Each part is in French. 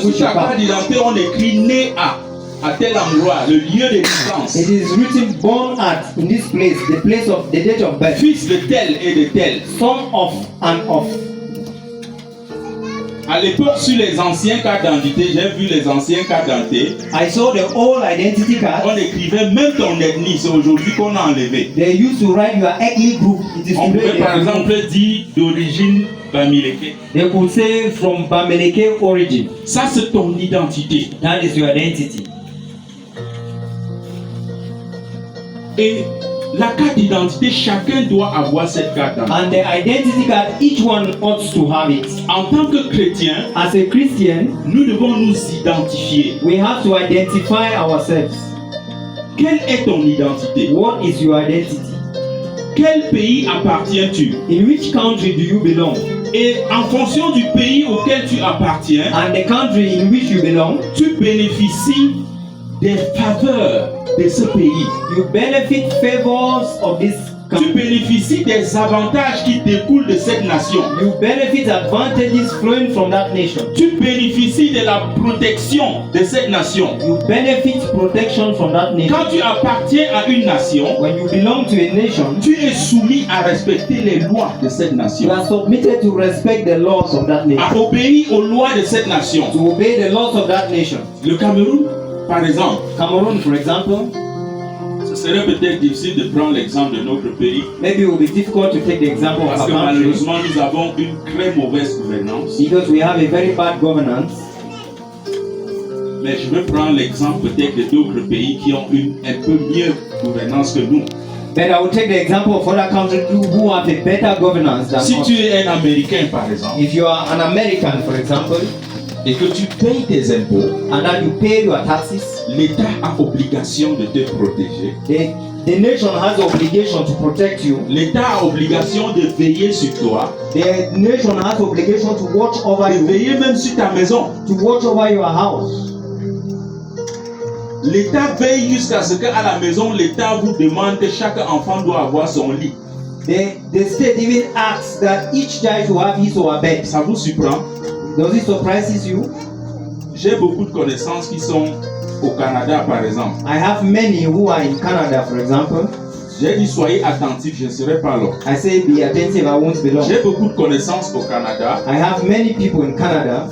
Sur ta carte d'identité, on écrit né à tel endroit, le lieu de naissance. It is written born at in this place, the date of birth. Fils de tel et de tel. Son of and of. À l'époque, sur les anciens cartes d'identité, j'ai vu les anciens cartes d'identité. I saw the old identity card. On écrivait même ton ethnie, c'est aujourd'hui qu'on a enlevé. They used to write your ethnic group. It is On today pouvait par exemple dire d'origine Bamileke. they could say from Bamileke origin. Ça, c'est ton identité. That is your identity. Et la carte d'identité, chacun doit avoir cette carte d'identité. And the identity card, each one ought to have it. En tant que chrétien, As a Christian, nous devons nous identifier. we have to identify ourselves. Quelle est ton identité? What is your identity? Quel pays appartiens-tu? In which country do you belong? Et en fonction du pays auquel tu appartiens, And the country in which you belong, tu bénéficies des faveurs de ce pays. you benefit favors of this Tu country. bénéficies des avantages qui découlent de cette nation. You benefit advantages flowing from that nation. Tu bénéficies de la protection de cette nation. You benefit protection from that nation. Quand tu appartiens à une nation, When you belong to a nation, tu es soumis à respecter les lois de cette you nation, are submitted to respect the laws of that nation, à obéir aux lois de cette nation. to obey the laws of that nation. Le Cameroun, par exemple, Cameroon, for example, ce serait peut-être difficile de prendre l'exemple de notre pays maybe it will be difficult to take the example of parce our que country malheureusement nous avons une très mauvaise gouvernance. because we have a very bad governance. Mais je vais prendre l'exemple peut-être de d'autres pays qui ont une un peu mieux gouvernance que nous. But I will take the example of other countries who have a better governance than Si us. tu es un Américain par exemple If you are an American, for example, et que tu payes tes impôts, and that you pay your taxes, l'État a obligation de te protéger. the nation has the obligation to protect you. L'État a obligation de veiller sur toi, The nation has obligation to watch over de you, veiller même sur ta maison. to watch over your house. L'État veille jusqu'à ce qu'à la maison, l'État vous demande que chaque enfant doit avoir son lit. The state even asks that each child should have his or her bed. Ça vous surprend? Does it surprise you? J'ai beaucoup de connaissances qui sont au Canada, par exemple. I have many who are in Canada, for example. J'ai dit soyez attentifs, je ne serai pas là. I say be attentive, I won't be long. J'ai beaucoup de connaissances au Canada. I have many people in Canada.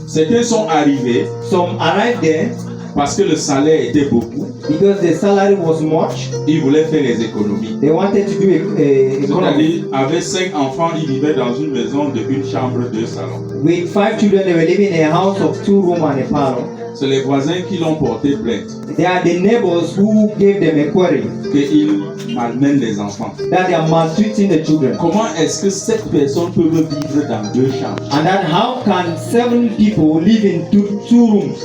Certains sont arrivés Some arrived there parce que le salaire était beaucoup. because the salary was much. Ils voulaient faire les économies. They wanted to do a economy. C'est-à-dire, avec 5 enfants, ils vivaient dans une maison de une chambre, 2 salons. With 5 children, they were living in a house of 2 rooms and a parlor. C'est les voisins qui l'ont porté plainte, They are the neighbors who gave them a query qu'ils malmènent les enfants. that they are maltreating the children. Comment est-ce que 7 personnes peuvent vivre dans 2 chambres? And that how can 7 people live in two rooms?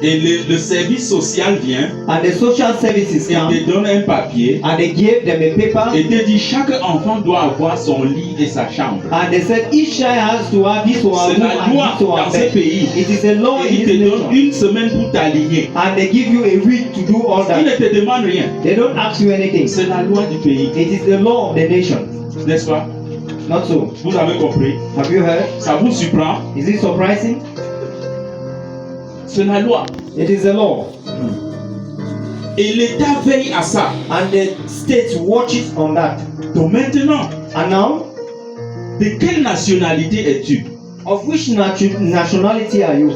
Et le service social vient And the social services et come te donne un papier and they gave them a paper et te dit chaque enfant doit avoir son lit et sa chambre. and they said each child has to have his or her C'est room la and loi his or her dans ce bed. pays. It is a law Et in ils this te donnent nation. une semaine pour t'aligner. And they give you a week to do all Ils ne that. te demandent rien. They don't ask you anything. C'est la loi du pays, It is the law of the nation. n'est-ce pas? Not so. Vous avez compris? Have you heard? Ça vous surprend? Is it surprising? C'est la loi. It is the law. Et l'État veille à ça. And the state watches on that. Donc maintenant, And now, de quelle nationalité es-tu? of which nationality are you?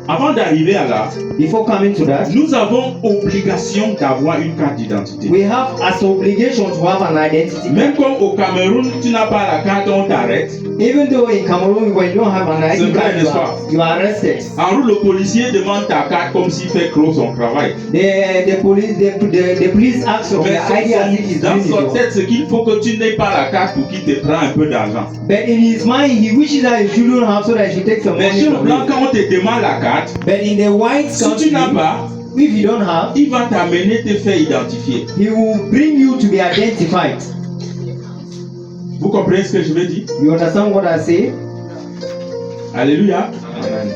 Avant d'arriver à là, Before coming to that, nous avons obligation d'avoir une carte d'identité. we have as obligation to have an identity. Même comme au Cameroun, tu n'as pas la carte, on t'arrête. Even though in Cameroon, when you don't have an C'est ID vrai, card, n'est-ce pas? you are arrested. En route, le policier demande ta carte comme s'il fait clos son travail. The police asks for Mais the ID as if he's dans doing his sa job. tête, c'est qu'il faut que tu n'aies pas la carte pour qu'il te prenne un peu d'argent. But in his mind, he wishes that he shouldn't have so that he takes some Mais money chez le from blanc, you. quand on te demande la carte, But in the white si country, tu n'as pas, if you don't have, il va t'amener te faire identifier. he will bring you to be identified. Vous comprenez ce que je veux dire? You understand what I say? Alléluia. Amen.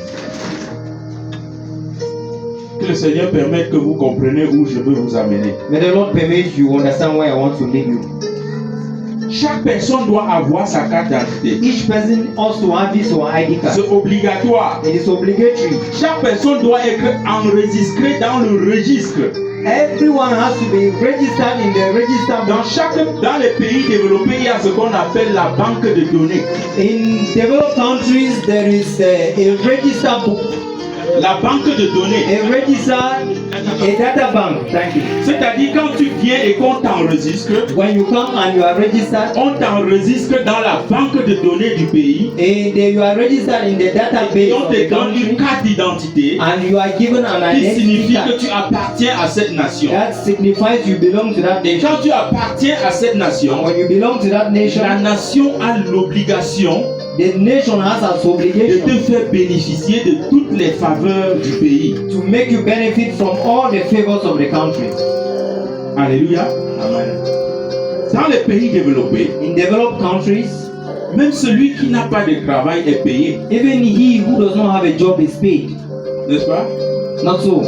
Que le Seigneur permette que vous compreniez où je veux vous amener. May the Lord permit you understand where I want to lead you. Chaque personne doit avoir sa carte d'identité. Each person has to have his or ID card. C'est obligatoire. It is obligatory. Chaque personne doit être enregistrée dans le registre. Everyone has to be registered in the register book. Dans les pays développés, il y a ce qu'on appelle la banque de données. In developed countries, there is a register book. La banque de données. A register, a data bank. Thank you. C'est-à-dire quand tu viens et qu'on t'enregistre, When you come and you are registered, on t'enregistre dans la banque de données du pays. and you are registered in the database Et on of te the donne une country, carte d'identité and you are given an qui identity signifie card. que tu appartiens à cette nation. That signifies you belong to that Et nation. quand tu appartiens à cette nation, When you belong to that nation, la nation a l'obligation the nation has as de te obligation faire bénéficier de toutes les faveurs du pays. to make you benefit from all the favors of the country. Alléluia. Amen. Dans les pays développés, In developed countries, même celui qui n'a pas de travail est payé, even he who does not have a job is paid. n'est-ce pas? Not so.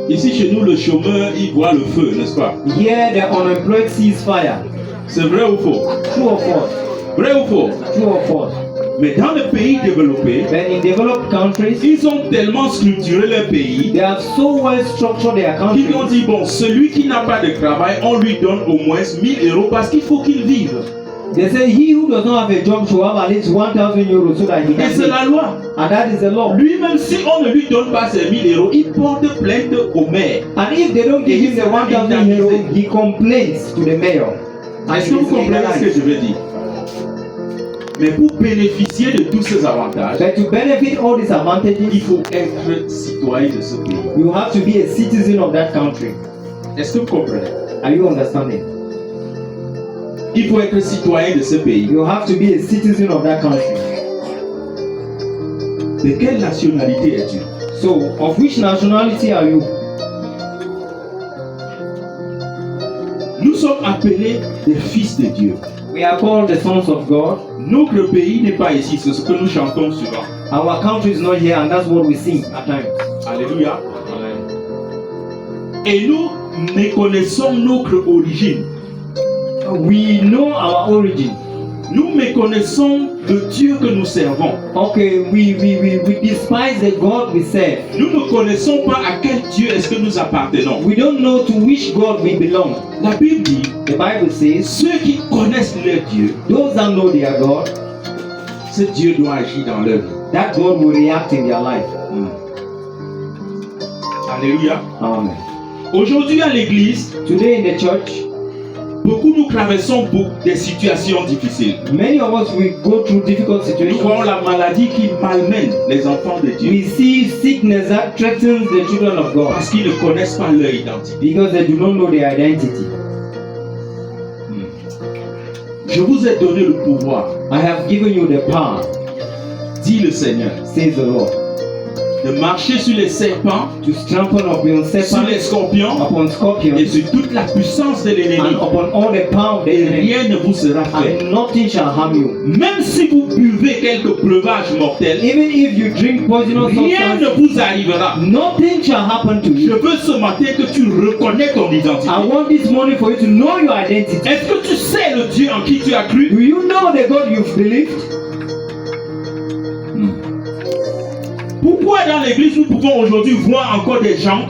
Ici chez nous, le chômeur, il voit le feu, n'est-ce pas? Here, the unemployed sees fire. C'est vrai ou faux? True or false? Vrai ou faux? True or false? Mais dans les pays développés, Then in developed countries, ils ont tellement structuré leur pays they have so well structured their qu'ils ont country. dit, bon, celui qui n'a pas de travail, on lui donne au moins 1000 euros parce qu'il faut qu'il vive. They say he who does not have a job should have at least 1,000 euros so that he Et can c'est live. la loi. And that is the law. Lui-même, si on ne lui donne pas ces 1000 euros, il porte plainte au maire. And if they don't give him the 1,000 euros, he complains to the mayor. And Est-ce he que vous is comprenez ce que penalized. je veux dire? Mais pour bénéficier de tous ces avantages, But to benefit all these il advantages, faut être citoyen de ce pays. you have to be a citizen of that country. Est-ce que vous comprenez? Are you understanding? Il faut être citoyen de ce pays. You have to be a citizen of that country. De quelle nationalité es-tu? So, of which nationality are you? Nous sommes appelés des fils de Dieu. We are called the sons of God. Notre pays n'est pas ici, c'est ce que nous chantons souvent. Our country is not here, and that's what we sing at times. Alléluia. Et nous méconnaissons notre origine. We know our origin. Nous méconnaissons le Dieu que nous servons. Okay, we despise the God we serve. Nous ne connaissons pas à quel Dieu est-ce que nous appartenons. We don't know to which God we belong. La Bible dit, The Bible says, ceux qui connaissent leur Dieu, those that know their God, ce Dieu doit agir dans leur vie. that God will react in their life. Alléluia. Amen. Aujourd'hui à l'église, Today in the church, beaucoup nous traversons des situations difficiles. many of us we go through difficult Nous voyons situations. la maladie qui malmène les enfants de Dieu We see sickness that threatens the children of God parce qu'ils ne connaissent pas leur identité. because they do not know their identity. Je vous ai donné le pouvoir, I have given you the power, dit le Seigneur, says the Lord, de marcher sur les serpents, to trample upon sur les serpents, scorpions upon et scorpions, sur toute la puissance de and l'ennemi. upon all the power of the Et enemy, rien ne vous sera fait. and nothing shall harm you. Même si vous buvez quelques breuvages mortels, Even if you drink poisonous rien ne substances, vous arrivera. nothing shall happen to Je you. veux ce matin que tu reconnais ton identité. I want this morning for you to know your identity. Est-ce que tu sais le Dieu en qui tu as cru? Do you know the God you've believed? Pourquoi dans l'église nous pouvons aujourd'hui voir encore des gens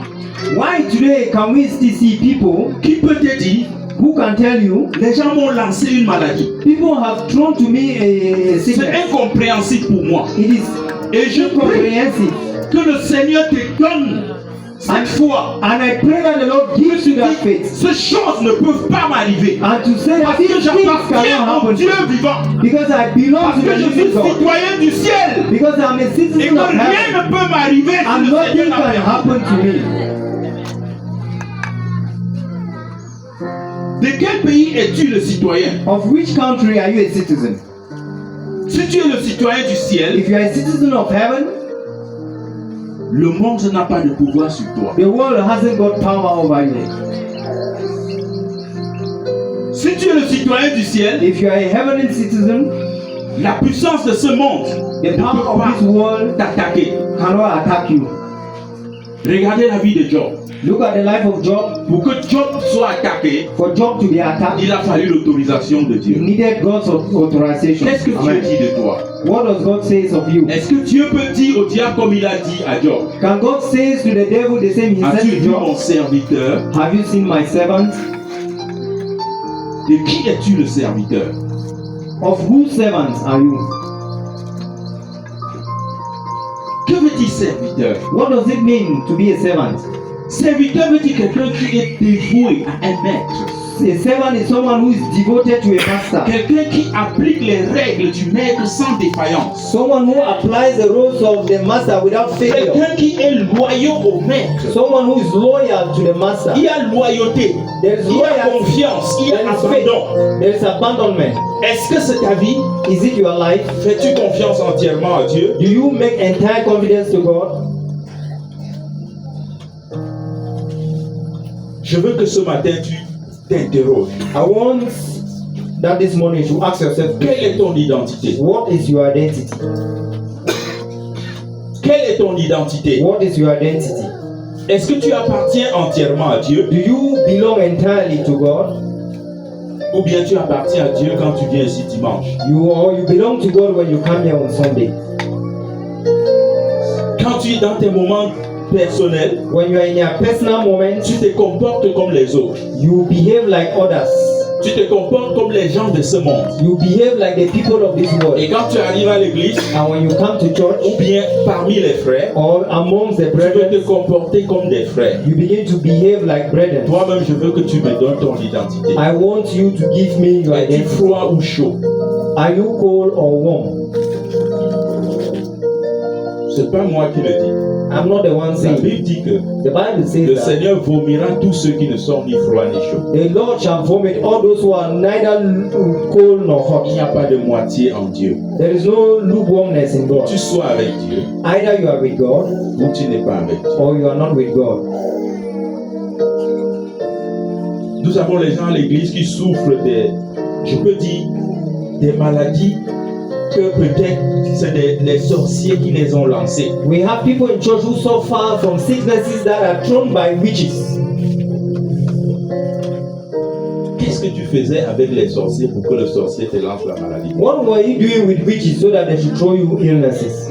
Why today can we still see people qui peuvent te dire, who can tell you, les gens m'ont lancé une maladie. people have thrown to me a C'est sickness. incompréhensible pour moi. It is Et je prie incomprehensible. que le Seigneur te donne cette foi. And I pray that the Lord gives you that faith. Ces choses ne peuvent pas m'arriver. And to say that Parce these que things j'appartiens cannot au happen Dieu vivant. because I belong Parce to que the je suis living God. citoyen du ciel. Because I'm a Et citizen que of rien heaven. ne peut m'arriver si And le nothing Seigneur n'a can permis. happen to me. De quel pays es-tu le citoyen? Of which country are you a citizen? Si tu es le citoyen du ciel, If you are a citizen of heaven, le monde n'a pas de pouvoir sur toi. the world hasn't got power over you. Si tu es le citoyen du ciel, If you are a heavenly citizen, la puissance de ce monde the ne power peut of this pas world t'attaquer. cannot attack you. Regardez la vie de Job. Look at the life of Job. Pour que Job soit attaqué, For Job to be attacked, il a fallu l'autorisation de he Dieu. needed God's authorization. Qu'est-ce que Dieu Amen. dit de toi? What does God say of you? Est-ce que Dieu peut dire au diable comme il a dit à Job? Can God say to the devil the same he said As-tu to vu Job? mon serviteur? Have you seen my servant? De qui es-tu le serviteur? Of whose servants are you? Que veut dire serviteur? What does it mean to be a servant? Serviteur veut dire quelqu'un qui est dévoué à un maître. A servant is someone who is devoted to a master. Quelqu'un qui applique les règles du maître sans défaillance. Someone who applies the rules of the master without failure. Quelqu'un qui est loyal au maître. Someone who is loyal to the master. Il y a loyauté, There is il y a loyalty. confiance, il y a There is faith. abandon. There is abandonment. Est-ce que c'est ta vie? Is it your life? Fais-tu confiance entièrement à Dieu? Do you make entire confidence to God? Je veux que ce matin tu t'interroges. I want that this morning you ask yourself, Quelle est ton identité? what is your identity? Quelle est ton identité? What is your identity? Est-ce que tu appartiens entièrement à Dieu? Do you belong entirely to God? Ou bien tu appartiens à Dieu quand tu viens ici dimanche? You belong to God when you come here on Sunday. Quand tu es dans tes moments personnels, When you are in your personal moment, tu te comportes comme les autres. you behave like others. Tu te comportes comme les gens de ce monde. You behave like the people of this Et world. quand tu arrives à l'église, And when you come to church ou bien parmi les frères, or amongst the tu veux brethren, te comporter comme des frères. you begin to behave like brethren. Toi-même, je veux que tu me donnes ton identité. I want you to give me your Es-tu identity. froid ou chaud? Are you cold or warm? C'est pas moi qui le dis. I'm not the one La saying. Bible dit que The Bible le says that Seigneur vomira tous ceux qui ne sont ni froids ni chauds. the Lord shall vomit all those who are neither cold nor Il hot. n'y a pas de moitié en Dieu. There is no lukewarmness in God. Tu sois avec Dieu Either you are with God ou tu n'es pas avec Dieu. or you are not with God. Nous avons les gens à l'église qui souffrent je peux dire, des maladies que peut-être c'est les sorciers qui les ont lancées. We have people in church who suffer from sicknesses that are thrown by witches. Qu'est-ce que tu faisais avec les sorciers pour que le sorcier te lance la maladie? What were you doing with witches so that they should throw you illnesses?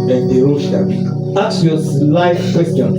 Interroge ta vie. Ask your life questions.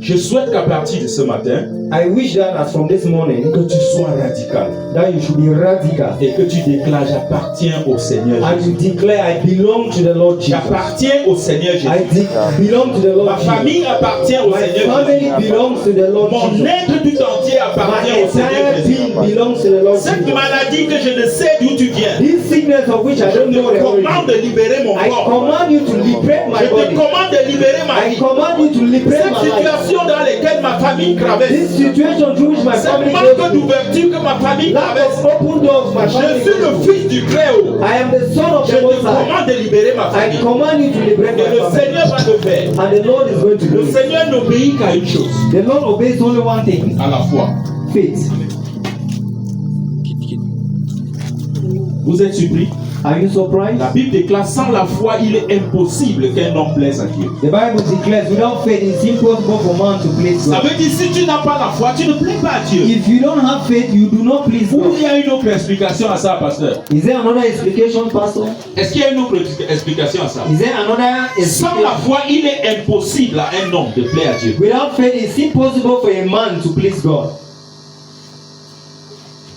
Je souhaite qu'à partir de ce matin, I wish that as from this morning, que tu sois radical that you should be radical et que tu déclares j'appartiens au Seigneur and Jésus. you declare, I belong to the Lord Jesus. J'appartiens au Seigneur Jésus. Belong to the Ma Lord Jesus. famille appartient au My Seigneur family Jésus. belongs to the Lord Mon Jesus. être tout entier appartient My au Seigneur entire Jésus. being belongs to the Lord Cette Jesus. maladie que je ne sais d'où tu viens, This sickness of which I je don't te know the commande origin, de libérer mon I corps. command you to liberate my Je te body. commande de libérer ma I vie. command you to liberate Cette my life. situation dans laquelle ma famille This traverse, situation through which my cette family manque goes through, d'ouverture que ma famille lack traverse, of open doors my je family suis le goes through. fils du Très-Haut. I am the son of Je the te Most High. commande de libérer ma I famille. command you to liberate Et my le family. Seigneur va le faire. And the Lord is going to do Le it. Seigneur n'obéit qu'à une chose, The Lord obeys only one thing, à la foi. faith. Vous êtes surpris? Are you surprised? La Bible déclare sans la foi, il est impossible qu'un homme plaise à Dieu. The Bible declares without faith it's impossible for man to please Ça God. veut dire si tu n'as pas la foi, tu ne plais pas à Dieu. If you don't have faith, you do not please Ou God. il y a une autre explication à ça, pasteur? Is there another explication, Pastor? Est-ce qu'il y a une autre explication à ça? Is there another Sans la explication? foi, il est impossible à un homme de plaire à Dieu. Without faith, it's impossible for a man to please God.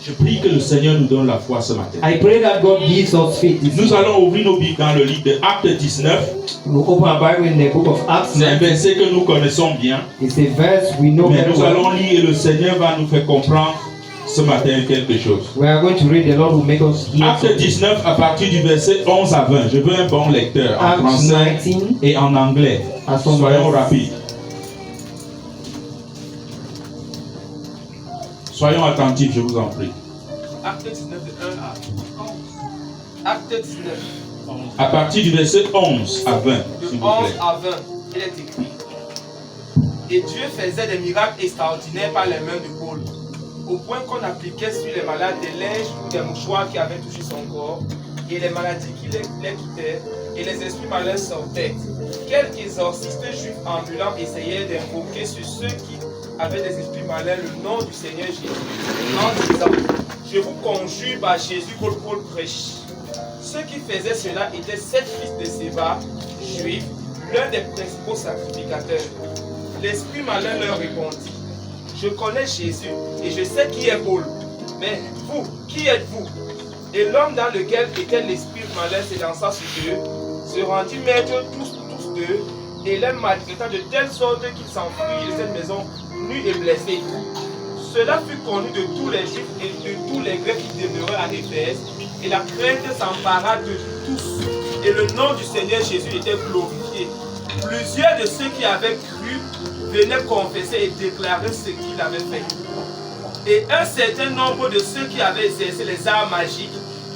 Je prie que le Seigneur nous donne la foi ce matin. I pray that God gives us faith. Nous allons ouvrir nos Bibles dans le livre de Actes 19. We open our Bible in the book of Acts. C'est un verset que nous connaissons bien. It's a verse we know Mais very nous well. allons lire et le Seigneur va nous faire comprendre ce matin quelque chose. We are going to read. The Lord will make us hear. Acte 19 à partir du verset 11 à 20. Je veux un bon lecteur en Acts français 19. et en anglais. À son Soyons verset. rapides. Soyons attentifs, je vous en prie. Acte 19 de 1 à 11. Acte 19 À partir du verset 11 à 20, de s'il 11 vous plaît. à 20, il est écrit. Et Dieu faisait des miracles extraordinaires par les mains de Paul, au point qu'on appliquait sur les malades des linges ou des mouchoirs qui avaient touché son corps, et les maladies qui les quittaient, et les esprits malins sortaient. Quelques exorcistes juifs ambulants essayaient d'invoquer sur ceux qui avaient des esprits malins le nom du Seigneur Jésus, en disant, je vous conjure par Jésus que Paul prêche. Ceux qui faisaient cela étaient 7 fils de Séba, juifs, l'un des principaux sacrificateurs. L'esprit malin leur répondit, je connais Jésus et je sais qui est Paul, mais vous, qui êtes-vous? Et l'homme dans lequel était l'esprit malin s'élança sur eux, se rendit maître tous d'eux, et les maltraita de telle sorte qu'ils s'enfuirent de cette maison nus et blessés. Cela fut connu de tous les Juifs et de tous les Grecs qui demeuraient à Éphèse, et la crainte s'empara de tous, et le nom du Seigneur Jésus était glorifié. Plusieurs de ceux qui avaient cru venaient confesser et déclarer ce qu'il avait fait. Et un certain nombre de ceux qui avaient exercé les arts magiques,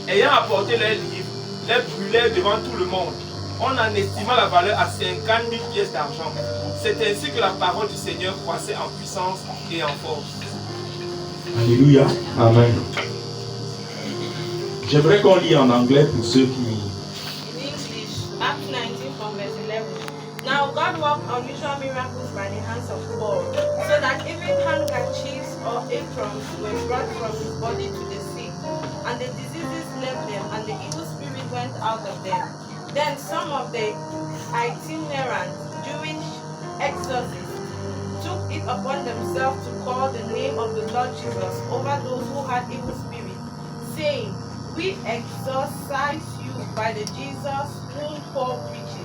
ayant apporté leurs livres, les brûlèrent devant tout le monde. On en estima la valeur à 50 000 pièces d'argent. C'est ainsi que la parole du Seigneur croissait en puissance et en force. Alléluia. Amen. J'aimerais qu'on lit en anglais pour ceux qui... In English, Acts 19 from verse 11. Now God worked unusual miracles by the hands of Paul, so that even handkerchiefs or aprons were brought from his body to the sick, and the diseases left them, and the evil spirit went out of them. Then some of the itinerant Jewish exorcists took it upon themselves to call the name of the Lord Jesus over those who had evil spirits, saying, we exorcise you by the Jesus whom Paul preaches.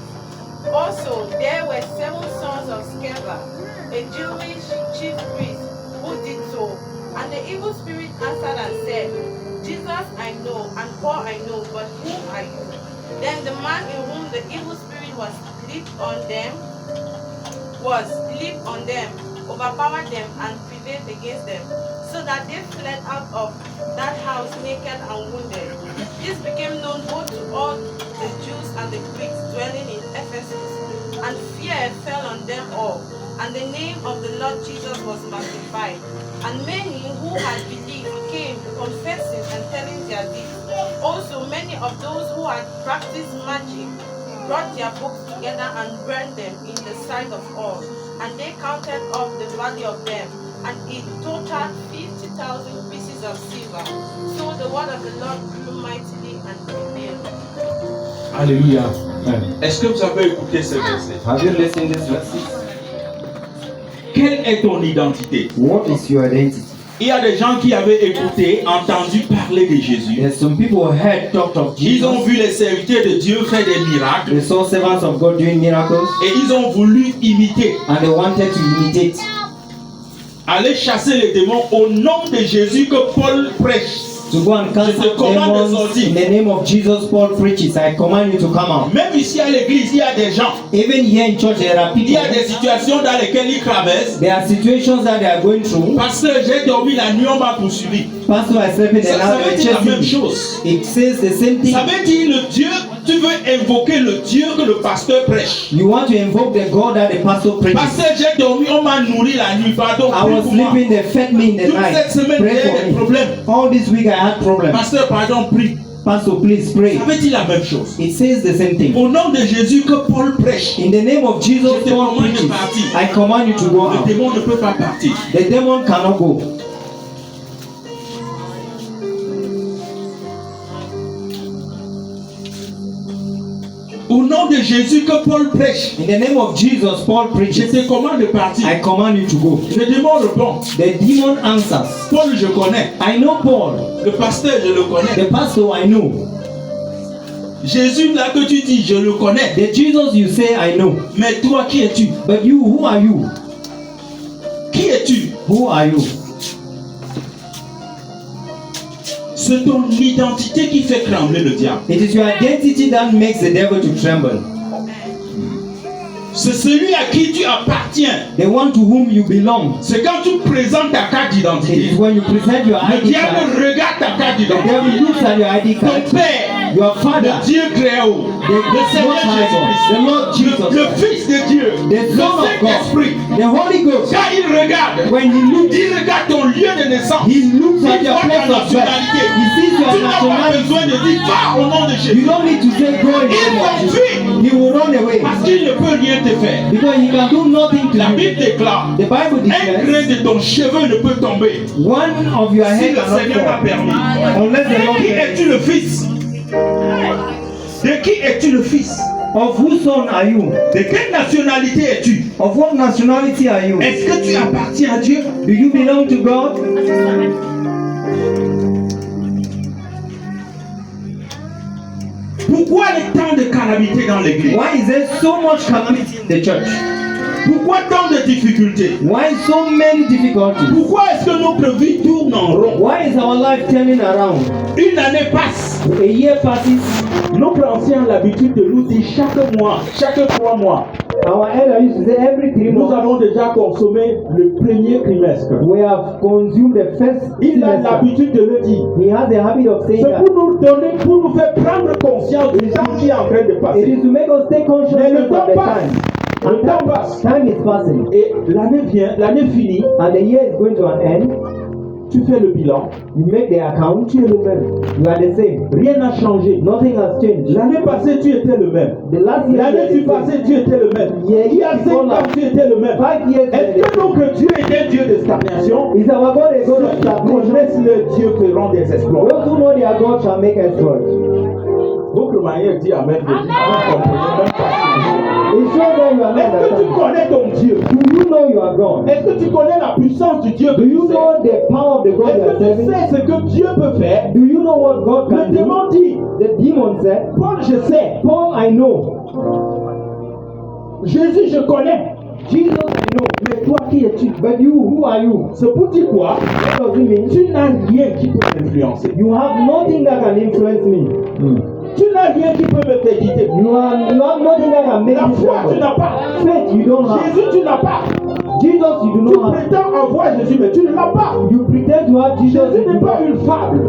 Also, there were 7 sons of Sceva, a Jewish chief priest, who did so. And the evil spirit answered and said, Jesus I know, and Paul I know, but who are you? Then the man in whom the evil spirit was leaped on them, overpowered them, and prevailed against them, so that they fled out of that house naked and wounded. This became known both to all the Jews and the Greeks dwelling in Ephesus, and fear fell on them all, and the name of the Lord Jesus was magnified. And many who had believed came, confessing and telling their deeds. Also many of those who had practiced magic brought their books together and burned them in the sight of all. And they counted up the value of them, and it totaled 50,000 pieces of silver. So the word of the Lord grew mightily and prevailed. Alléluia. Amen. Est-ce que vous avez écouté ce verset? Have you listened to this verse? Quelle est ton identité? What is your identity? Il y a des gens qui avaient écouté, entendu parler de Jésus. There's some people who heard talked of Ils ont Jesus. vu les serviteurs de Dieu faire des miracles They saw servants of God doing miracles, et ils ont voulu imiter, and they wanted to imitate, aller chasser les démons au nom de Jésus que Paul prêche. to go and cast Je te out commande de demons sortir. in the name of Jesus. Paul preaches, I command you to come out. Même ici à l'église, il y a des gens, Even here in church, there are il y a des people. situations dans lesquelles ils traversent. There are situations that they are going through. Parce que j'ai dormi la nuit, on m'a poursuivi. Pastor, I slept in the Ça night, veut they dire la même chasing me. chose. It says the same thing. Ça veut dire le Dieu, tu veux invoquer le Dieu que le pasteur prêche. You want to invoke the God that the pastor preaches. Parce que j'ai dormi, on m'a nourri la nuit. Pardon, I prie was pour moi. sleeping, they fed me in the Toute cette night. semaine, Pray j'ai for des me. problèmes. All this week I had problems. Pasteur, pardon, prie. Pastor, please pray. Ça veut dire la même chose. It says the same thing. Au nom de Jésus que Paul prêche, In the name of Jesus, Je te Paul commande de preaches. partir. I command you to go le out. démon ne peut pas partir. The demon cannot go. Au nom de Jésus que Paul prêche, In the name of Jesus, Paul je preaches. te commande de partir. I command you to go. Le démon répond. The demon answers. Paul, je connais. I know Paul. Le pasteur, je le connais. The pastor, I know. Jésus, là que tu dis, je le connais. The Jesus you say, I know. Mais toi, qui es-tu? But you, who are you? Qui es-tu? Who are you? C'est ton identité qui fait trembler le diable. It is your identity that makes the devil to tremble. C'est celui à qui tu appartiens. The one to whom you belong. C'est quand tu présentes ta carte It d'identité. is when you present your Le ID diable card. regarde ta carte The devil d'identité. looks at your ID Ton card. Père, Your father, le Dieu très haut, the le Seigneur Most High God, Jésus-Christ, the Lord Jesus, le Fils de Dieu, the le Son of God, Saint-Esprit. the Holy Ghost. Quand il regarde, When he looks, il regarde ton lieu de naissance. he looks at Il your voit ta place of birth. nationalité. He sees your Tu n'as pas nationality. besoin de dire va au nom de Jésus. You don't need to say go in the Ils name of vont Jesus. fuir He will run away parce qu'il ne peut rien te faire. because he can do nothing to La you. Bible déclare, The Bible un grain declares de ton cheveu ne peut tomber one of your si head le cannot Seigneur t'a fall permis. unless the Lord Qui permits. es-tu le fils? De qui es-tu le fils? Of whose son are you? De quelle nationalité es-tu? Of what nationality are you? Est-ce que tu appartiens à Dieu? Do you belong to God? Pourquoi les temps de calamité dans l'église? Why is there so much calamity in the church? Pourquoi tant de difficultés? Why so many difficulties? Pourquoi est-ce que notre vie tourne en rond? Why is our life turning around? Une année passe. A year passes. Notre ancien a l'habitude de nous dire chaque mois, chaque 3 mois, Our elder used to say every 3 nous months avons déjà consommé le premier trimestre. we have consumed the first Il a semester. l'habitude de le dire. He has the habit of saying C'est that. pour nous donner, pour nous faire prendre conscience du temps qui est en train de It passer. is to make us take Mais consciousness le of temps the passe. time. Le temps passe. Time is passing. Et l'année vient, l'année finit, And the year is going to an end. tu fais le bilan, You make the account. tu es le même. You are the same. Rien n'a changé. Nothing has changed. L'année passée, tu étais le même. The last year, L'année you were the passée, tu étais le même. Yeah, Il y a 5 before ans, that. tu étais le même. 5 years. Est-ce que donc Dieu est un Dieu de stagnation? Is our God a God of Ceux qui stagnation? connaissent le Dieu feront des exploits. Those who know their God shall make exploits. Votre manière dit Amen. Vous ne comprenez même pas ce que je dis. It shows that you are not Est-ce que tu understanding. connais ton Dieu? Do you know you are God? Est-ce que tu connais la puissance du Dieu que Do tu you sais? know the power of the God you Est-ce are que tu serving? sais ce que Dieu peut faire? Do you know what God Le can do? démon dit, The demon said, Paul, je sais. Paul, I know. Jésus, je connais. Jesus, I know. Mais toi, qui es-tu? But you, who are you? C'est pour dire quoi? What does it mean? Tu n'as rien qui peut t'influencer. You have nothing that can influence me. Tu n'as rien qui peut me faire guider. You have nothing that can make La you foi, tu stumble. n'as pas. Faith, you don't have. Jésus, tu n'as pas. Jesus, you do Tu not have. prétends avoir Jésus, mais tu ne l'as pas. You pretend to have Jesus. Jésus You n'est do pas not. une fable.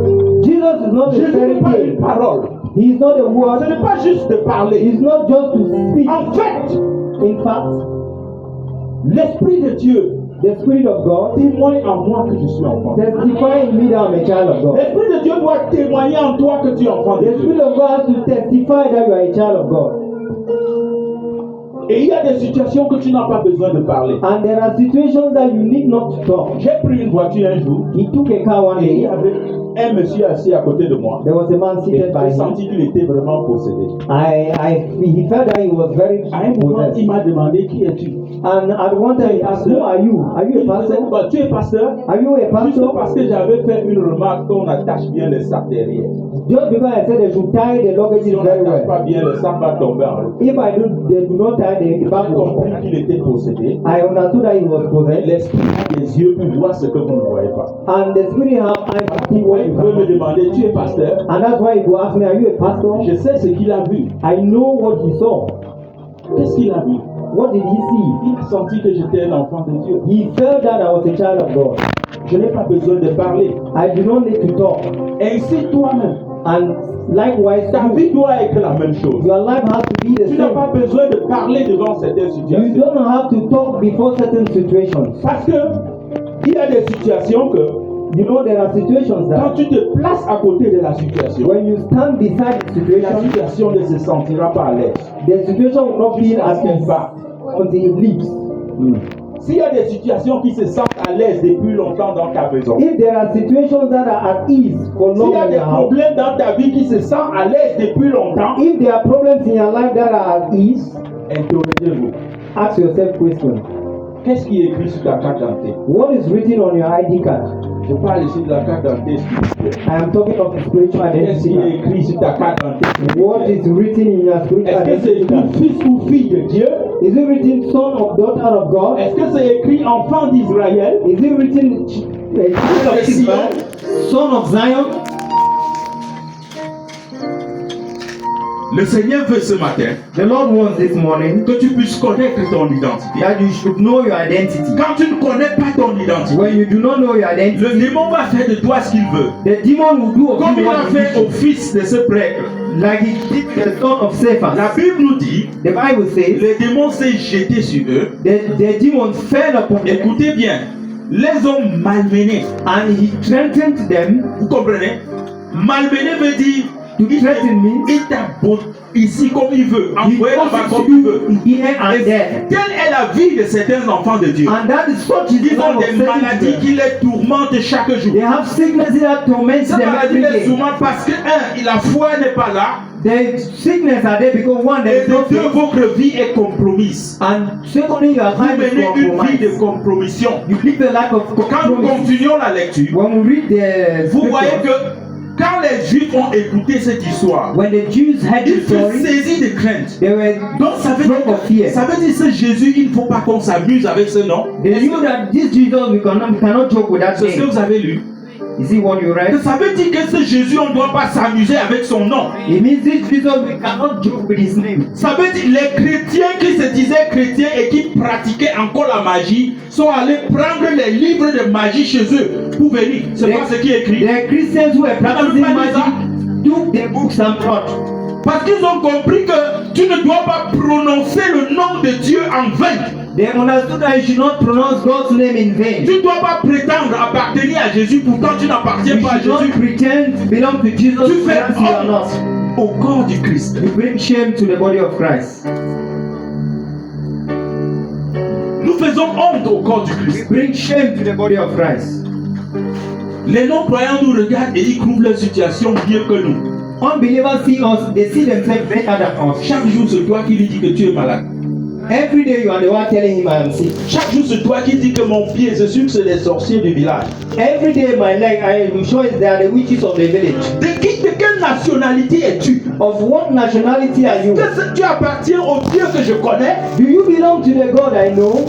Jesus is not a Jésus fairy n'est pas une tale. parole. He is not a Ce word. n'est pas juste de parler. He is not just to speak. En fait, In fact, l'Esprit de Dieu the Spirit of God témoigne en moi que je suis enfant. testify in me that I'm a child of God. L'Esprit de Dieu doit témoigner en toi que tu es enfant de The Dieu. Spirit of God has to testify that you are a child of God. Et il y a des situations que tu n'as pas besoin de parler. And there are situations that you need not to talk. J'ai pris une voiture un jour He took a car one et il y day. avait un monsieur assis à côté de moi. There was a man Et seated by j'ai him. senti qu'il était vraiment possédé. He felt that he was very À un moment, possessed. il m'a demandé qui es-tu? And at one time he asked, who are you? Are you a Il disait, pastor? bah, tu es pasteur? Are you a Juste pastor? parce que j'avais fait une remarque qu'on attache bien les sacs derrière. Just because I said they should tie the luggage Si on very n'attache well. pas bien, le sac va tomber en l'eau. If they do not tie the bag J'ai will compris fall. qu'il était possédé. I understood that he was Mais possessed. l'esprit a des yeux pour voir ce que vous ne voyez pas. And the spirit have eyes to see what Il you veut me have. demander, tu es pasteur? And that's why he will ask me, are you a pastor? Je sais ce qu'il a vu. I know what he saw. Qu'est-ce qu'il a vu? What did he see? Il a senti que j'étais un enfant de Dieu. He felt that I was a child of God. Je n'ai pas besoin de parler. I do not need to talk. Ainsi toi-même, And likewise, ta vie doit être la même chose. your life has to be the Tu n'as pas same. besoin de parler devant certaines You situations. don't have to talk before certain situations. Parce que il y a des situations que You know, there are situations quand that tu te places à côté de la situation, when you stand beside the la situation, situation ne se sentira pas à l'aise. the situation will not feel Jusqu'à as ce qu'elle peace parte. until it leaves. S'il y a des situations qui se sentent à l'aise depuis longtemps dans ta maison, If there are situations that are at ease for long s'il y a in des your house, problèmes dans ta vie qui se sentent à l'aise depuis longtemps, if there are problems in your life that are at ease, interrogez-vous. ask yourself question. Qu'est-ce qui est écrit sur ta carte d'identité? What is written on your ID card? Je parle ici de la carte d'identité spirituelle. I am talking of the spiritual Qu'est-ce qui identity est card. écrit sur ta carte d'identité What spirituelle? is written in your spiritual Est-ce que c'est identity écrit card? fils ou fille de Dieu? Is it written son of daughter of God? Est-ce que c'est écrit enfant d'Israël? Is it written child of Israel? Son of Zion? Le Seigneur veut ce matin The Lord wants this morning que tu puisses connaître ton identité. that you should know your identity. Quand tu ne connais pas ton identité, When you do not know your identity, le démon va faire de toi ce qu'il veut. the demon will do of Comme you il a what he fait au wishes. fils de ce prêtre. Like he did with the son of Cephas. La Bible nous dit, The Bible says le démon s'est jeté sur eux. the demon fell upon them Écoutez bien, les hommes malmenés. and he strengthened them. Vous comprenez? Malmené veut dire to threaten me. Il t'aborde ici comme il veut, He envoyé là-bas causes comme il veut. you here and there. Telle est la vie de certains enfants de Dieu. And that is such is the Ils ont life of des maladies Satan. qui les tourmentent chaque jour. They have sicknesses that torment Cette them maladie every les day. tourmente parce que, la foi n'est pas là. The sickness are there because one, there Et is no de deux, faith. votre vie est compromise. And secondly, you are Vous trying to menez une vie de compromise. compromission. You live a life of Quand nous compromise. continuons la lecture, When we read the vous voyez scripture, que quand les Juifs ont écouté cette histoire, when the Jews heard ils the furent story, saisis de crainte. they were Donc ça veut full of fear. dire que ce Jésus, il ne faut pas qu'on s'amuse avec ce nom. They knew that this Jesus, we cannot joke with that C'est ce que name. vous avez lu. You see what you read? Ça veut dire que ce Jésus, on ne doit pas s'amuser avec son nom. It means this Jesus, we cannot joke with his name. Ça veut dire les chrétiens qui se disaient chrétiens et qui pratiquaient encore la magie sont allés prendre les livres de magie chez eux pour venir. C'est pas ce qui est écrit. The Christians who were practicing magic took the books and brought. Parce qu'ils ont compris que tu ne dois pas prononcer le nom de Dieu en vain. They understood that you should not pronounce God's name in vain. Tu ne dois pas prétendre appartenir à Jésus, pourtant tu n'appartiens You pas à should not Jésus. pretend to belong to Jesus Tu fais whereas you are not. honte au corps du Christ. You bring shame to the body of Christ. Nous faisons honte au corps du We Christ. bring shame to the body of Christ. Les non-croyants nous regardent et ils trouvent leur situation mieux que nous. Unbelievers see us, they see themselves better than us. Chaque jour, c'est toi qui lui dis que tu es malade. Every day you are the one telling him I am sick. Chaque jour, c'est toi qui dis que mon pied, c'est sûr que c'est les sorciers du village. Every day my leg, I am sure they are the witches of the village. De quelle nationalité es-tu? Of what nationality are you? Que tu appartiens au Dieu que je connais? Do you belong to the God I know?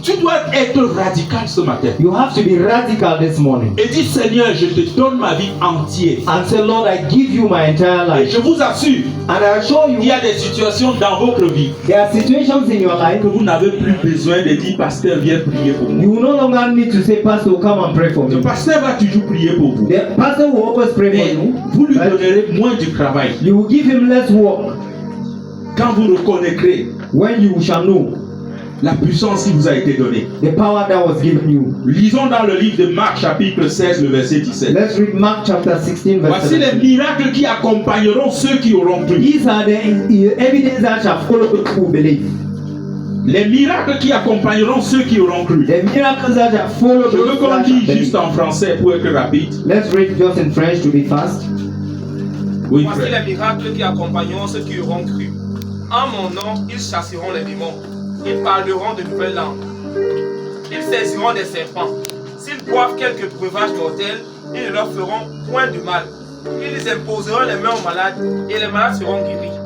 Tu dois être radical ce matin. You have to be radical this morning. Et dis Seigneur, je te donne ma vie entière. And say, Lord, I give you my entire Et life. je vous assure, And I assure il y you, a des situations dans votre vie there are situations in your life que vous n'avez plus besoin de dire pasteur, viens prier pour moi. you no longer need to say, Pastor, come and pray for Le me. pasteur va toujours prier pour vous. The pastor will always pray for Mais you. vous lui But donnerez moins du travail you will give him less work quand vous reconnaîtrez when you shall know la puissance qui vous a été donnée. the power that was given you. Lisons dans le livre de Marc chapitre 16, le verset 17. Let's read Mark chapter 16, verse Voici les 17. miracles qui accompagneront ceux qui auront cru. These are the evidence that shall follow those who believe. Les miracles qui accompagneront ceux qui auront cru. The miracles that shall follow Je veux those qu'on that dise shall juste believe. en français pour être rapide. Let's read just in French to be fast. Oui, Voici frère. les miracles qui accompagneront ceux qui auront cru. En mon nom, ils chasseront les démons. Ils parleront de nouvelles langues. Ils saisiront des serpents. S'ils boivent quelques breuvages mortels, ils ne leur feront point de mal. Ils imposeront les mains aux malades et les malades seront guéris.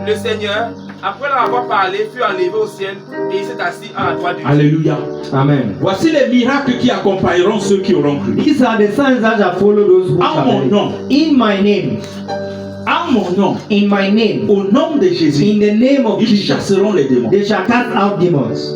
Le Seigneur, après leur avoir parlé, fut enlevé au ciel et il s'est assis à la droite de Dieu. Alléluia. Amen. Voici les miracles qui accompagneront ceux qui auront cru. These are the signs that shall follow those who En shall mon believe. nom, In my name, en mon nom, in my name, au nom de Jésus, in the name of ils Jesus, chasseront les démons. they shall cast out demons.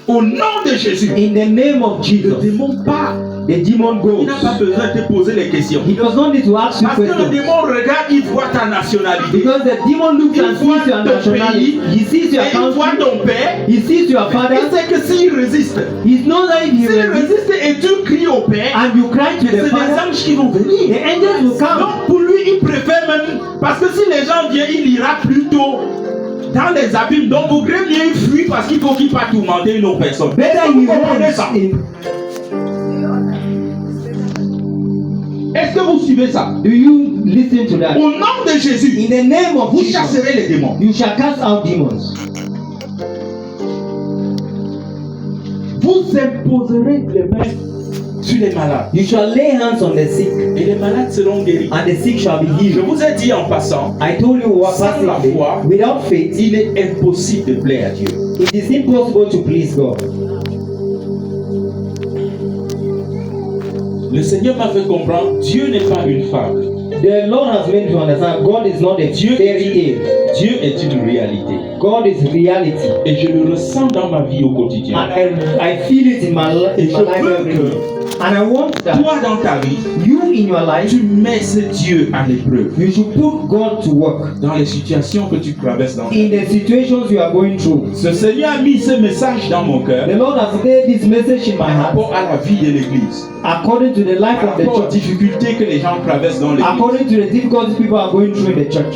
Au nom de Jésus, In the name of le Jesus, démon part. the demon Il n'a pas goes. besoin de te poser les questions. He does not need to ask you Parce que le questions. démon regarde, il voit ta nationalité. Because the demon looks Il and voit sees your ton nationality. pays. He sees Et your il voit country. ton père. He sees your Il father. sait que s'il résiste, He knows that if he s'il resists résiste et tu cries au père, and you cry to c'est the des father, anges qui vont venir. the angels will come. Donc pour lui, il préfère même, parce que si les gens viennent, il ira plutôt dans les abîmes. Donc vous voudrez mieux fuir parce qu'il faut qu'il ne pas tourmenter une autre personne. Better Vous he comprenez runs ça? in. Est-ce que vous suivez ça? Do you listen to that? Au nom de Jésus, In the name of vous Jesus, chasserez les démons. you shall cast out demons. Vous imposerez les mains sur les malades. You shall lay hands on the sick, Et les malades seront guéris. and the sick shall be Je healed. vous ai dit en passant, I told you what Sans la passing foi, without faith, il est impossible de plaire à Dieu. it is impossible to please God. Le Seigneur m'a fait comprendre, Dieu n'est pas une fable. The Lord has made me to understand God is not a Dieu fairy tale. Dieu est une réalité. God is reality. Et je le ressens dans ma vie au quotidien. And I feel it in my Et life je veux every day. que And I want that toi dans ta vie, you in your life, tu mets ce Dieu à l'épreuve. you should put God to work Dans les situations que tu traverses dans ta in vie. the situations you are going through. Ce Seigneur a mis ce message dans mon cœur The Lord has laid this message in my par heart rapport à la vie de l'église. according to the life Par of the rapport aux church, difficultés que les gens traversent dans l'église. according to the difficulties people are going through in the church.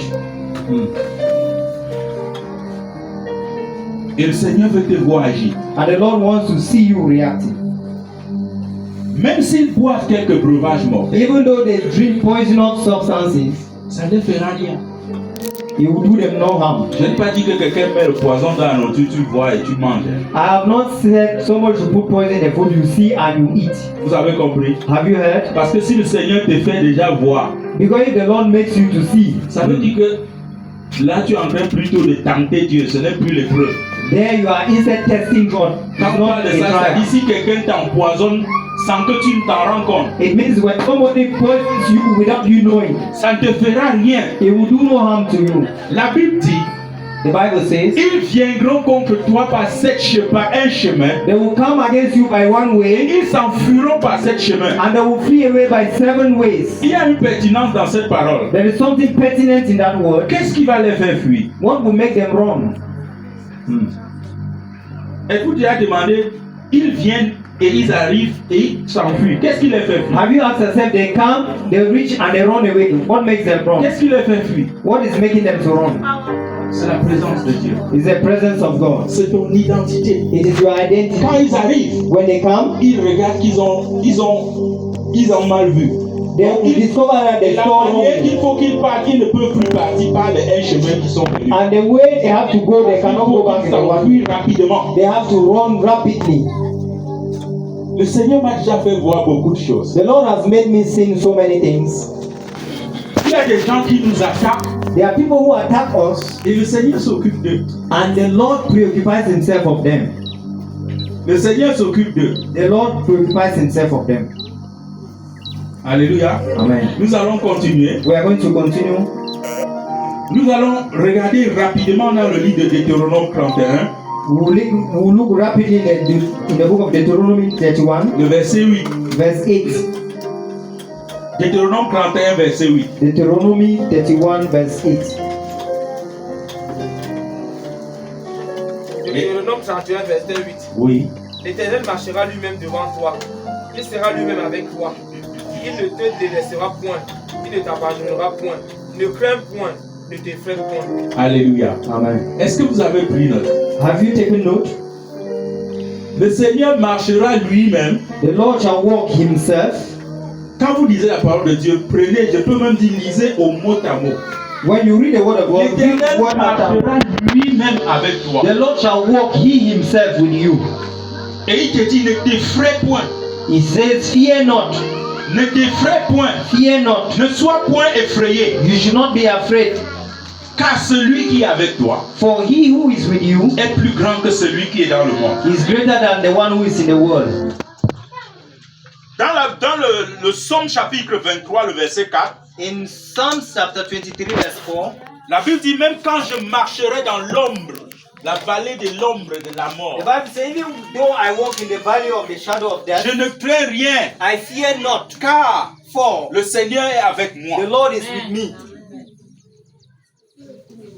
Et le Seigneur veut te voir agir. And the Lord wants to see you reacting. Même s'ils boivent quelques breuvages mortels, Even though they drink poisonous substances, ça ne fera rien. it will do them no harm. Je n'ai pas dit que quelqu'un met le poison dans la nourriture, tu bois et tu manges. I have not said someone should put poison in the food you see and you eat. Vous avez compris? Have you heard? Parce que si le Seigneur te fait déjà voir, Because if the Lord makes you to see, ça veut dire que là tu es en train plutôt de tenter Dieu, ce n'est plus l'épreuve. there you are instead testing God. Quand It's on not parle de a ça, ça dit trial. si quelqu'un t'empoisonne sans que tu ne t'en rends compte, It means when somebody poisons you without you knowing, ça ne te fera rien. it will do no harm to you. La Bible dit, The Bible says, ils viendront contre toi par un chemin, they will come against you by one et way, ils s'enfuiront par ce chemin. and they will flee away by 7 ways. Il y a une pertinence dans cette parole. There is something pertinent in that word. Qu'est-ce qui va les faire fuir? What will make them run? Êtes-vous déjà demandé, ils viennent et ils arrivent et ils s'enfuient. Qu'est-ce qui les fait fuir? Have you asked yourself, they come, they reach, and they run away? What makes them run? Qu'est-ce qui les fait fuir? What is making them to run? C'est la présence de Dieu. It's the presence of God. C'est ton identité. It is your identity. Quand ils arrivent, When they come, ils regardent qu'ils ont mal vu. they will discover that Et they la saw manière wrong. qu'il faut qu'ils partent, ils ne peuvent plus partir par les chemin qui sont venus. And the way they have to go, they Il cannot faut go back qu'ils in the one. s'enfuient rapidement. They have to run rapidly. Le Seigneur m'a déjà fait voir beaucoup de choses. The Lord has made me see so many things. Il y a des gens qui nous attaquent There are people who attack us, et le Seigneur s'occupe d'eux. and the Lord preoccupies himself of them. Le Seigneur s'occupe d'eux. The Lord preoccupies himself of them. Alléluia. Amen. Nous allons continuer. We are going to continue. Nous allons regarder rapidement dans le livre de Deutéronome 31, We will look rapidly in the book of Deuteronomy 31, le verset 8. verse 8. Deutéronome 31, verset 8. Deuteronomy 31, verse 8. Deutéronome 31, verset 8. Oui. L'Éternel marchera lui-même devant toi. Il sera lui-même avec toi. Il ne te délaissera point. Il ne t'abandonnera point. Ne crains point. Ne t'effraie point. Alléluia. Amen. Est-ce que vous avez pris note? Have you taken note? Le Seigneur marchera lui-même. The Lord shall walk himself. Quand Vous lisez la parole de Dieu, prenez, je peux même dire, lisez au mot à mot. when you read the word of God, read L'Éternel word after word. marchera lui-même avec toi. The Lord shall walk he himself with you. Et il te dit, ne t'effraie point. He says, fear not, Ne t'effraie point. fear not. Ne sois point effrayé. You should not be afraid, Car celui qui est avec toi for he who is with you est plus grand que celui qui est dans le monde. is greater than the one who is in the world. Dans le Psaume chapitre 23, le verset 4, In Psalms chapter 23, verse 4, la Bible dit, même quand je marcherai dans l'ombre, la vallée de l'ombre de la mort, the Bible says, even though I walk in the valley of the shadow of death, je ne crains rien, I fear not, car for le Seigneur est avec moi. the Lord is with me.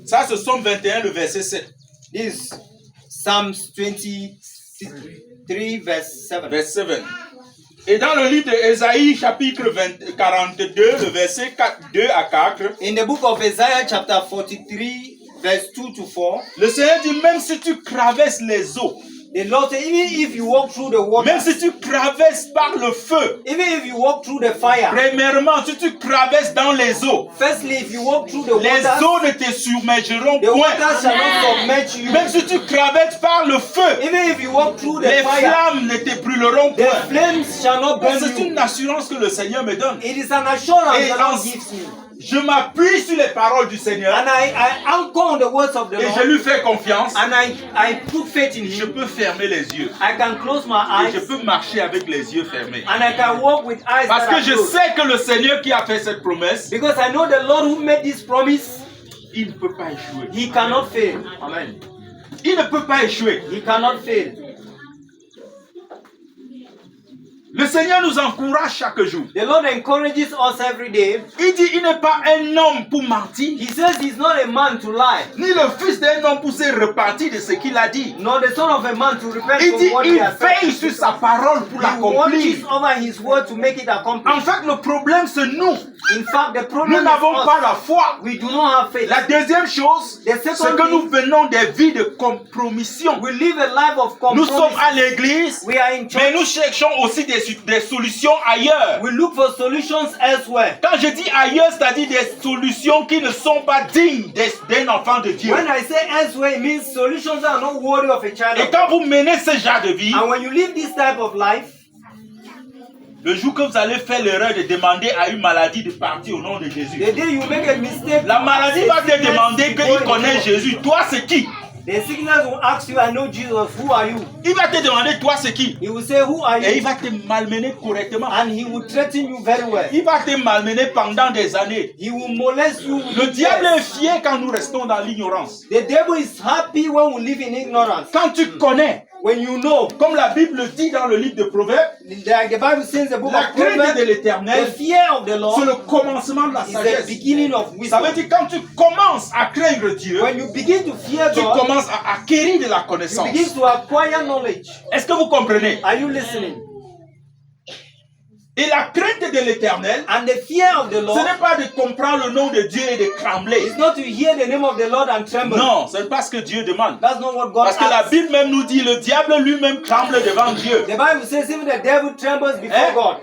Ça, c'est Psaume 21, le verset 7. This Psalms 23, verse 7. Verset 7. Et dans le livre d'Ésaïe, chapitre 42, le verset 2 à 4, In the book of Isaiah, chapter 43, verse 2 to 4, le Seigneur dit, même si tu traverses les eaux, the Lord said, even if you walk through the water, même si tu traverses par le feu, even if you walk through the fire, premièrement, si tu traverses dans les eaux, firstly, if you walk through the les water, eaux ne te submergeront the water point. shall not submerge you. Même si tu traverses par le feu, Even if you walk through the les fire, flammes ne te brûleront the point. flames shall not burn C'est you. une assurance que le Seigneur me donne. It is an assurance Et the en- Lord gives me. Je m'appuie sur les paroles du Seigneur And I anchor on the words of the et je Lord. lui fais confiance. And I put faith in Je Him. peux fermer les yeux I can close my et je eyes. peux marcher avec les yeux fermés. And I can walk with eyes Parce that que are je closed. sais que le Seigneur qui a fait cette promesse Because I know the Lord who made this promise il ne peut pas échouer. He cannot fail. Amen. Il ne peut pas échouer. He cannot fail. Le Seigneur nous encourage chaque jour. The Lord encourages us every day. Il dit, il n'est pas un homme pour mentir, He says he's not a man to lie, ni le fils d'un homme pour se repentir de ce qu'il a dit. nor the son of a man to repent Il from dit, what he il has said. veille sur sa parole pour He watches l'accomplir. over his word to make it En accomplished. fait, le problème, c'est nous. In fact, the Nous problem n'avons is pas us. la foi. We do not have faith. La deuxième chose, The c'est second que nous thing, venons des vies de compromission. we live a life of Nous sommes compromise. à l'église, We are in mais church. nous cherchons aussi des solutions ailleurs. We look for solutions elsewhere. Quand je dis ailleurs, c'est-à-dire des solutions qui ne sont pas dignes d'un enfant de Dieu. When I say elsewhere, it means solutions that are not worthy of a child Et of quand God. vous menez ce genre de vie, And when you live this type of life, le jour que vous allez faire l'erreur de demander à une maladie de partir au nom de Jésus, the day you make a mistake, la maladie va te demander qu'il connaît Jésus. Toi, c'est qui? the sickness will ask you, I know Jesus, who are you? Il va te demander, toi, c'est qui? He will say, who are Et il you? va te malmener correctement. And he will threaten you very well. Il va te malmener pendant des années. He will molest you. with Le diable est years. fier quand nous restons dans l'ignorance. The devil is happy when we live in ignorance. Quand tu connais, When you know, comme la Bible dit dans le livre de Proverbes, like the Bible says in the book la of crainte Proverbs, de the l'Éternel, fear of the c'est Lord le commencement de la is the sagesse. beginning of Ça wisdom. veut dire quand tu commences à craindre Dieu, When you begin to fear tu God, commences à acquérir de la you connaissance. begin to acquire knowledge. Est-ce que vous comprenez? Are you listening? Et la crainte de l'Éternel, And the fear of the ce Lord n'est pas de comprendre le nom de Dieu et de trembler. is not to hear the name of the Lord and tremble. Non, ce n'est pas ce que Dieu demande. That's not what God Parce que la asks. Bible même nous dit, le diable lui-même tremble devant Dieu. The Bible says even the devil trembles before Eh? God.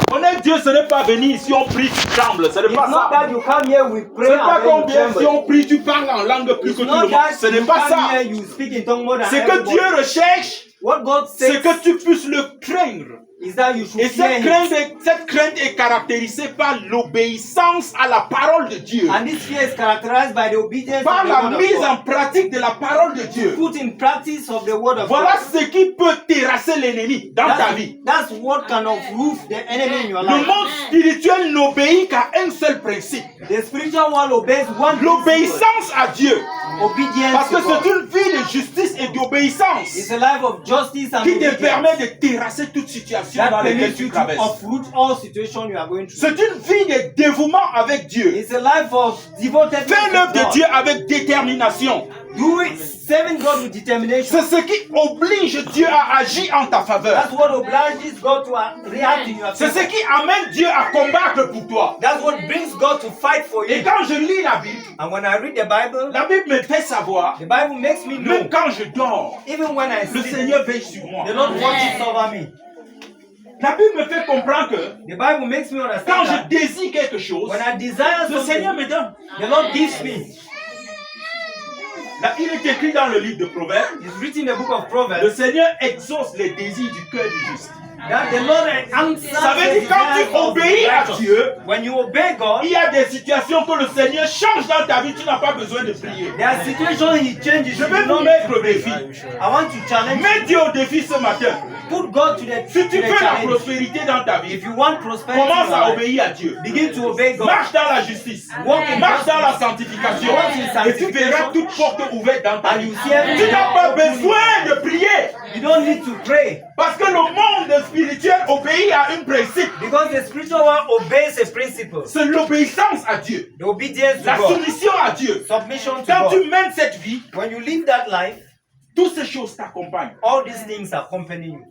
Connaître Dieu, ce n'est pas venir ici, on prie, tu trembles. Ce n'est It's pas not that ça. you come here, we Ce pray n'est pas and then comme you bien si tremble. on prie, tu parles en langue plus It's que tout not le monde. that Ce you n'est pas come ça. here, you speak in tongue more than C'est que everybody. Dieu recherche, What God c'est says que tu puisses le craindre. is that you should Et fear Him. cette crainte est caractérisée par l'obéissance à la parole de Dieu. And this fear is characterized by the obedience Par of the la word of mise God. en pratique de la parole de Dieu. Put in practice of the word of Voilà God. ce qui peut terrasser l'ennemi dans ta vie. That's what can uproof the enemy in your Le life. monde spirituel n'obéit qu'à un seul principe. The spiritual world obeys one principle. L'obéissance à Dieu. Obedience Parce que to God. c'est une vie de justice et d'obéissance It's a life of justice and qui te obedience permet de terrasser toute situation that dans laquelle permits tu you to traverses. uproot all situations you are going through. C'est une vie de dévouement avec Dieu. It's a life of devotedness Fais to l'œuvre de God. Dieu avec détermination. Do it, serving God with determination. C'est ce qui oblige Dieu à agir en ta faveur. That's what obliges God to react in your C'est ce favor. qui amène Dieu à combattre pour toi. That's what brings God to fight for Et you. quand je lis la Bible, And when I read the Bible me fait savoir, the Bible makes me know, même quand je dors, even when I le sleep, Seigneur veille sur moi. the Lord watches over me. La Bible me fait comprendre que The Bible makes me quand understand je that désire quelque chose, when I desire le Seigneur something, me donne. the Lord gives me. Là, il est écrit dans le livre de Proverbes, It's written in the book of le Proverbs Seigneur exauce les désirs du cœur du juste. that the Lord answers Ça veut the dire quand tu desires of the obéis à righteous. Dieu, When you obey God, il y a des situations que le Seigneur change dans ta vie, tu n'as pas besoin de prier. there are situations He changes. Je You vais do vous not mettre need to au pray. défi. I want to challenge Mets you. Dieu au défi ce matin. Put God to the, Si to tu the veux la challenge. prospérité dans ta vie, If you want prosperity, in commence your à life, obéir à Dieu. begin to obey God. Marche dans la justice. Walk in Marche dans la justice. sanctification. Walk in Et tu verras sanctification. toute porte ouverte dans ta And vie. you see everything Tu n'as pas open. besoin de prier. You don't need to pray Parce que le monde spirituel obéit à un principe. because the spiritual world obeys a principle. C'est l'obéissance à Dieu. The obedience to La God. soumission à Dieu. Submission to Quand God. tu mènes cette vie, When you live that life, toutes ces choses t'accompagnent. all these things accompany you.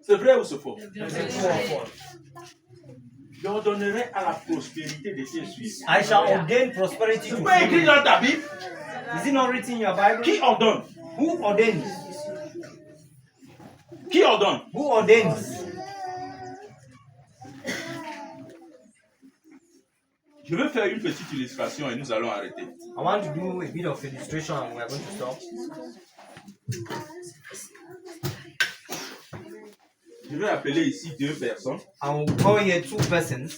C'est vrai ou c'est faux? It's true or false. J'ordonnerai à la prospérité de tes suivre. I shall ordain prosperity to C'est pas écrit you. dans ta Bible. Is it not written in your Bible? Qui ordonne? Who ordains? Qui ordonne? Who ordains? Je vais faire une petite illustration et nous allons arrêter. I want to do a bit of illustration and we are going to stop. Je vais appeler ici deux personnes. And we'll call here two persons.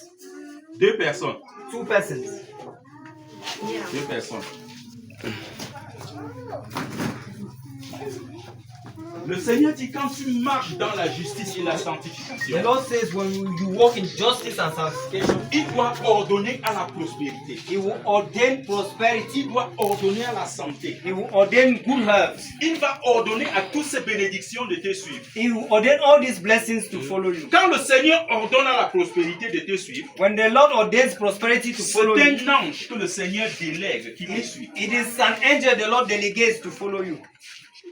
Deux personnes. Two persons. Deux personnes. Le Seigneur dit quand tu marches dans la justice et la sanctification, The Lord says when you walk in justice and sanctification, il doit ordonner à la prospérité. He will ordain prosperity. Il doit ordonner à la santé. He will ordain good health. Il va ordonner à toutes ces bénédictions de te suivre. He will ordain all these blessings to follow you. Quand le Seigneur ordonne à la prospérité de te suivre, When the Lord ordains prosperity to follow c'est you, un ange que le Seigneur délègue qui te suit. it is an angel the Lord delegates to follow you.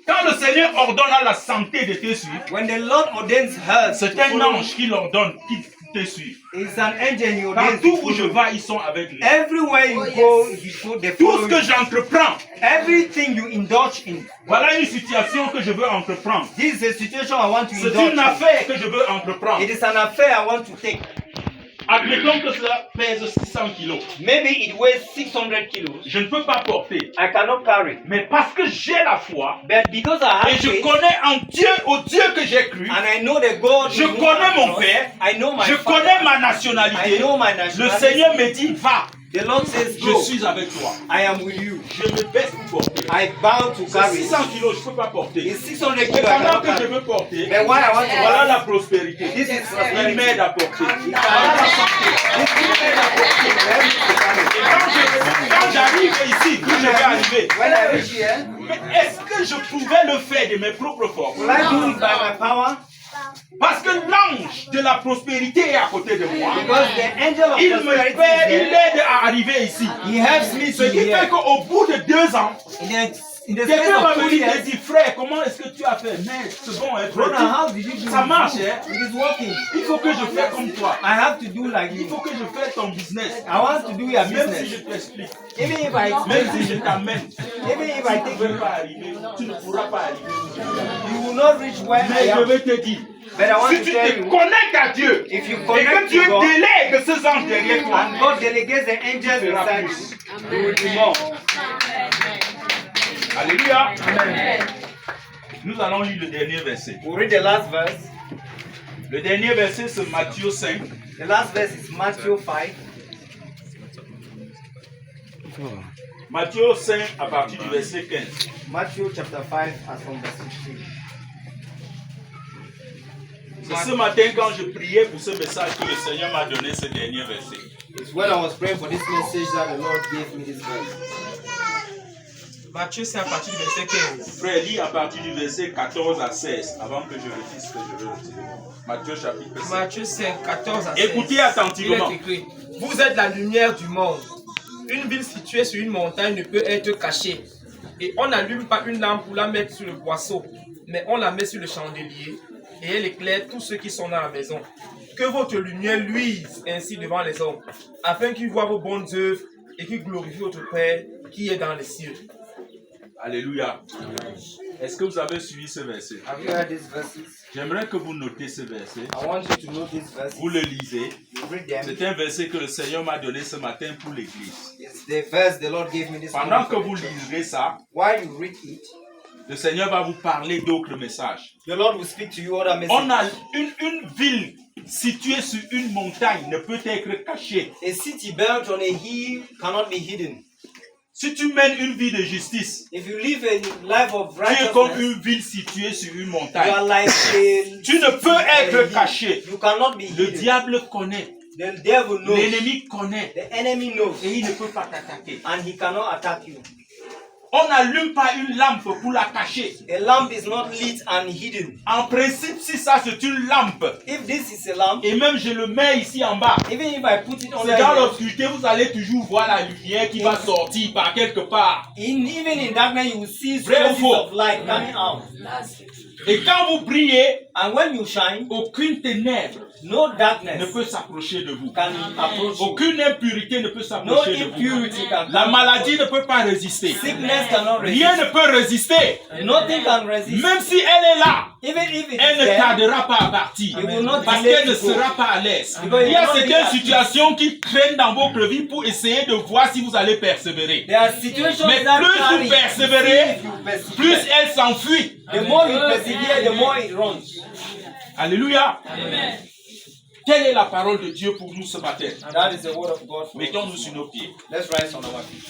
Quand le Seigneur ordonne à la santé de te suivre, When the Lord ordains health, c'est to un follow ange qui l'ordonne, qui te suit. you, it's an angel he ordains Partout to où je follow you. vais, ils sont avec lui. Everywhere you go, they Tout follow ce que you. j'entreprends, Everything you indulge in. voilà une situation que je veux entreprendre. This is a situation I want to C'est indulge une in. affaire que je veux entreprendre. It is an affair I want to take. Admettons que cela pèse 600 kilos. Maybe it weighs 600 kilos. Je ne peux pas porter. I cannot carry. Mais parce que j'ai la foi, But because I et have je faith, connais en Dieu, au Dieu que j'ai cru, and I know the God, je in whom connais I mon trust, père, I know my je father, connais ma I nationalité, know my le nationality. Seigneur me dit, va, The Lord says, je go, suis avec toi. I am with you. Je me baisse pour porter. I bow to C'est carry. 600 kilos, je ne peux pas porter. It's 600 Et kilos I pendant cannot que je carry. veux porter, But why I want to voilà carry, la prospérité. this is Il prosperity. m'aide à porter. This is prosperity. Et quand j'arrive ici, d'où je vais arriver, When I reach here, mais est-ce que je pouvais le faire de mes propres forces? will I do it by my power? Parce que l'ange de la prospérité est à côté de moi. Because the angel of Il me prosperity fait, is il there. aide à arriver ici. He helps me Ce to qui be fait here. qu'au bout de 2 ans, In the space quelqu'un va of 2 venir et years, dire, frère, comment est-ce que tu as fait? Mais c'est bon, hein, brother, frère, how did you do ça it? marche, hein? It is working. Il faut que je fasse comme toi. I have to do like Il you. faut que je fasse ton business. I want to do your Même si business. je t'explique, Even if I même si je t'amène, even if I tu take ne peux you, pas arriver, tu ne pourras pas arriver. you will not reach where I Mais je am. vais te dire, But I want si to tu tell te you, connectes à Dieu if you et connect que Dieu to God, délègue ces anges derrière toi, and God delegates the angels inside you, you will do more. Alléluia. Nous allons lire le dernier verset. We'll read the last verse. Le dernier verset, c'est Matthieu 5. The last verse is Matthew 5. Matthieu 5 à partir du verset 15. Matthew chapter 5 as from verse 16. C'est ce matin quand je priais pour ce message que le Seigneur m'a donné ce dernier verset. It's when I was praying for this message that the Lord gave me this verse. Matthieu, c'est à partir du verset 15. Frère, lis à partir du verset 14 à 16 avant que je retire ce que je veux retirer. Matthieu chapitre 5. Matthieu 5, 14 à 16. Écoutez Il attentivement. est écrit: Vous êtes la lumière du monde. Une ville située sur une montagne ne peut être cachée. Et on n'allume pas une lampe pour la mettre sur le boisseau, mais on la met sur le chandelier et elle éclaire tous ceux qui sont dans la maison. Que votre lumière luise ainsi devant les hommes, afin qu'ils voient vos bonnes œuvres et qu'ils glorifient votre Père qui est dans les cieux. Alléluia. Est-ce que vous avez suivi ce verset? Have you heard these verses? J'aimerais que vous notez ce verset. I want you to know these verses. Vous le lisez. You read them. C'est un verset que le Seigneur m'a donné ce matin pour l'église. It's the verse the Lord gave me this Pendant morning que for the vous church. liserez ça, While you read it, le Seigneur va vous parler d'autres messages. the Lord will speak to you other messages. On a une ville située sur une montagne ne peut être cachée. A city built on a hill cannot be hidden. Si tu mènes une vie de justice, If you live a life of tu es comme righteousness, une ville située sur une you montagne. are like a Tu ne peux être caché. You cannot be Le hidden. diable connaît, The devil knows. l'ennemi connaît The enemy knows. et il ne peut pas t'attaquer. And he cannot attack you. On n'allume pas une lampe pour la cacher. A lamp is not lit and hidden. En principe, si ça c'est une lampe, If this is a lamp, et même je le mets ici en bas, even if I put it on c'est dans l'obscurité, vous allez toujours voir la lumière qui va sortir par quelque part. even in darkness, you will see Vrai ou streams faux? of light coming out. Et quand vous priez, And when you shine, aucune ténèbre no ne darkness peut s'approcher de vous. can approach you. Aucune impurité ne peut No s'approcher de vous. impurity can La come. maladie ne peut pas résister. Sickness cannot Rien resist. ne peut résister. Nothing can resist. Même si elle est là, Even if it elle is ne there, tardera pas à partir. it will not Parce delay qu'elle ne to go. sera pas à l'aise. Because Il y a it will not be certaines at situations qui traînent dans votre vie pour essayer de voir si vous allez persévérer. There are situations Mais that plus carry vous persévérez, if you persevere. plus elle s'enfuit. The more you persevere, the more it runs. Alléluia. Quelle est la parole de Dieu pour nous ce matin? And that is the word of God for us. Mettons-nous sur nos pieds. Let's rise on our feet.